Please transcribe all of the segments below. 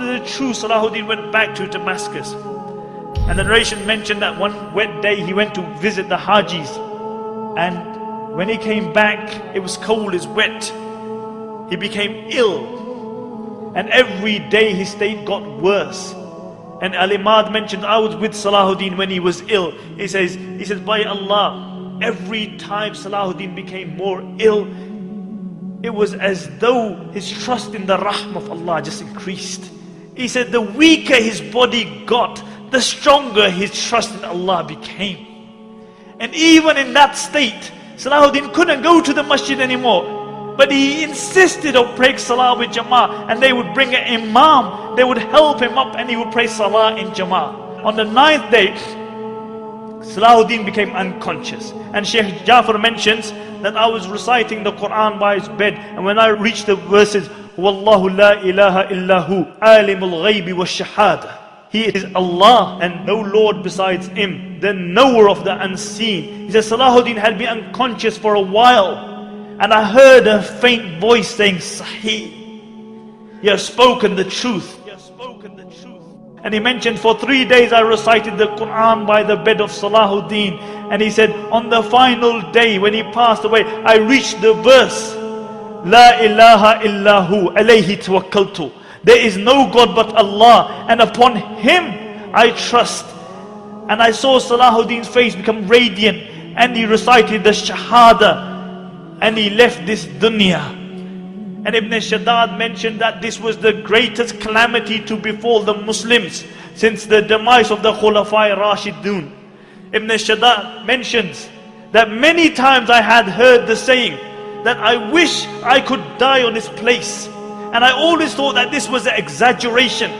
after the true Salahuddin went back to Damascus. And the narration mentioned that one wet day he went to visit the Hajis. And when he came back, it was cold, it's wet. He became ill. And every day his state got worse. And Al-Imad mentioned, I was with Salahuddin when he was ill. He says, by Allah, every time Salahuddin became more ill, it was as though his trust in the rahmah of Allah just increased. He said, the weaker his body got, the stronger his trust in Allah became. And even in that state, Salahuddin couldn't go to the masjid anymore. But he insisted on praying salah with Jama'ah, and they would bring an imam, they would help him up, and he would pray salah in Jama'ah. On the 9th day, Salahuddin became unconscious. And Sheikh Jafar mentions that I was reciting the Quran by his bed, and when I reached the verses, Wallahu la ilaha illahu, alimul ghaybi wa shahada. He is Allah and no Lord besides Him, the knower of the unseen. He says Salahuddin had been unconscious for a while. And I heard a faint voice saying, Sahih, you have spoken the truth. And he mentioned, for 3 days I recited the Quran by the bed of Salahuddin. And he said, on the final day when he passed away, I reached the verse, La ilaha illahu alayhi tawakkaltu. There is no God but Allah, and upon Him I trust. And I saw Salahuddin's face become radiant, and he recited the Shahada, and he left this dunya. And Ibn Shaddad mentioned that this was the greatest calamity to befall the Muslims since the demise of the Khulafai Rashidun. Ibn Shaddad mentions that many times I had heard the saying that I wish I could die on this place. And I always thought that this was an exaggeration.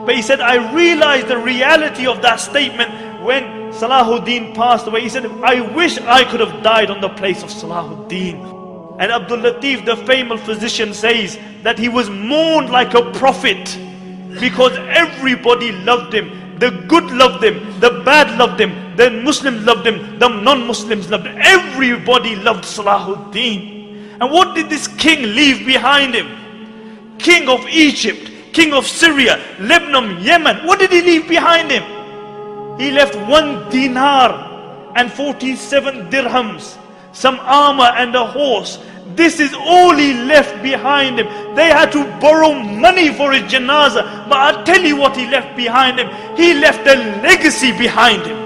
But he said, I realized the reality of that statement when Salahuddin passed away. He said, I wish I could have died on the place of Salahuddin. And Abdul Latif, the famous physician, says that he was mourned like a prophet because everybody loved him. The good loved him, the bad loved him, the Muslims loved him, the non-Muslims loved him. Everybody loved Salahuddin. And what did this king leave behind him? King of Egypt, king of Syria, Lebanon, Yemen. What did he leave behind him? He left 1 dinar and 47 dirhams, some armor and a horse. This is all he left behind him. They had to borrow money for his janazah. But I'll tell you what he left behind him. He left a legacy behind him.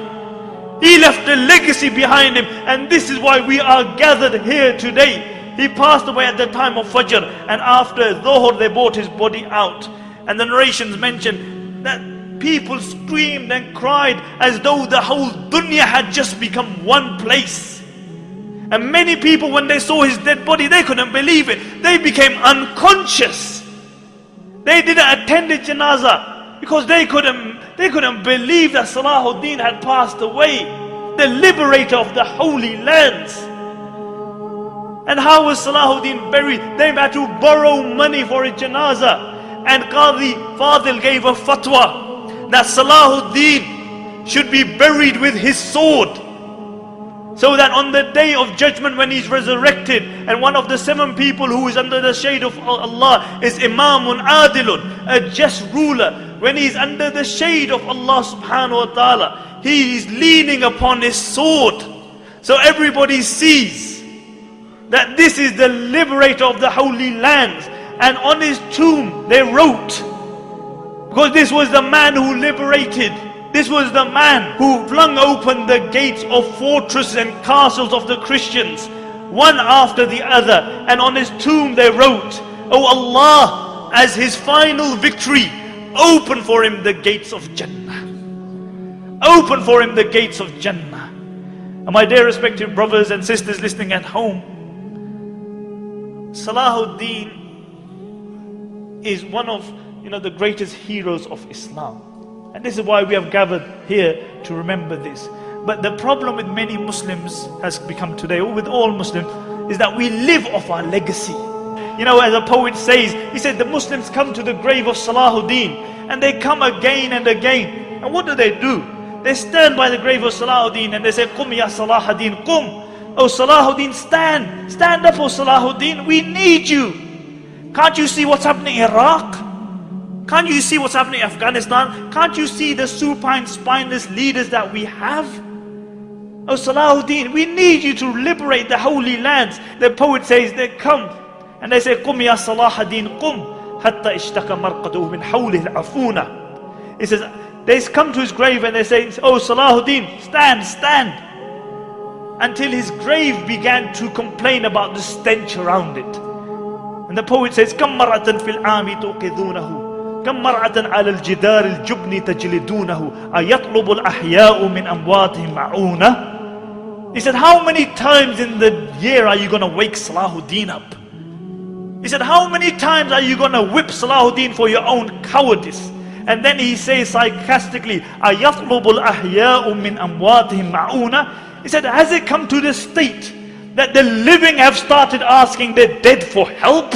He left a legacy behind him. And this is why we are gathered here today. He passed away at the time of Fajr, and after Dhuhr they brought his body out. And the narrations mention that people screamed and cried as though the whole dunya had just become one place. And many people, when they saw his dead body, they couldn't believe it. They became unconscious. They didn't attend the janazah because they couldn't believe that Salahuddin had passed away, the liberator of the holy lands. And how was Salahuddin buried? They had to borrow money for his janazah. And Qadi Fadil gave a fatwa that Salahuddin should be buried with his sword, so that on the day of judgment when he's resurrected, and one of the 7 people who is under the shade of Allah is Imamun Adilun, a just ruler. When he's under the shade of Allah subhanahu wa ta'ala, he is leaning upon his sword. So everybody sees that this is the liberator of the holy lands. And on his tomb they wrote, because this was the man who liberated, this was the man who flung open the gates of fortresses and castles of the Christians, one after the other. And on his tomb they wrote, "Oh Allah, as his final victory, open for him the gates of Jannah. Open for him the gates of Jannah." And my dear respected brothers and sisters listening at home, Salahuddin is one of the greatest heroes of Islam. And this is why we have gathered here to remember this. But the problem with many Muslims has become today, or with all Muslims, is that we live off our legacy. As a poet says, he said the Muslims come to the grave of Salahuddin, and they come again and again. And what do? They stand by the grave of Salahuddin and they say, "Qum ya Salahuddin, qum. Oh Salahuddin, stand. Stand up, oh Salahuddin. We need you. Can't you see what's happening in Iraq? Can't you see what's happening in Afghanistan? Can't you see the supine, spineless leaders that we have? Oh Salahuddin, we need you to liberate the holy lands. The poet says they come and they say, قُمْ يَا صَلَاحَ الدِّينِ قُمْ حَتَّى اشْتَكَ مَرْقَدُهُ مِنْ حَوْلِهِ الْعَفُونَ. He says, they come to his grave and they say, oh Salahuddin, stand, stand. Until his grave began to complain about the stench around it. And the poet says, كَمْ مَرَّةً فِي الْعَامِ تُوقِذُونَهُ كَمْ مَرْعَةً عَلَى الْجِدَارِ الْجُبْنِ تَجْلِدُونَهُ أَيَطْلُبُ الْأَحْيَاءُ مِنْ أَمْوَاتِهِمْ مَعُونَةً. He said, how many times in the year are you going to wake Salahuddin up? He said, how many times are you going to whip Salahuddin for your own cowardice? And then he says sarcastically, أَيَطْلُبُ الْأَحْيَاءُ مِنْ أَمْوَاتِهِمْ مَعُونَةً. He said, has it come to this state that the living have started asking the dead for help?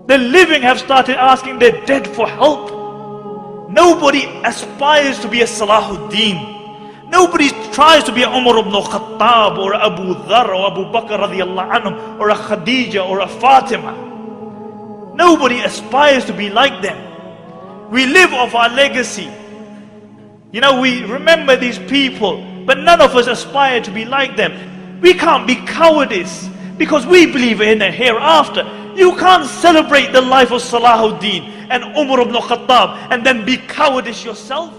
The living have started asking the dead for help. Nobody aspires to be a Salahuddin. Nobody tries to be a Umar ibn Khattab or Abu Dhar or Abu Bakr radiallahu anhum or a Khadija or a Fatima. Nobody aspires to be like them. We live off our legacy. You know, we remember these people, but none of us aspire to be like them. We can't be cowardice because we believe in a hereafter. You can't celebrate the life of Salahuddin and Umar ibn Khattab and then be cowardice yourself.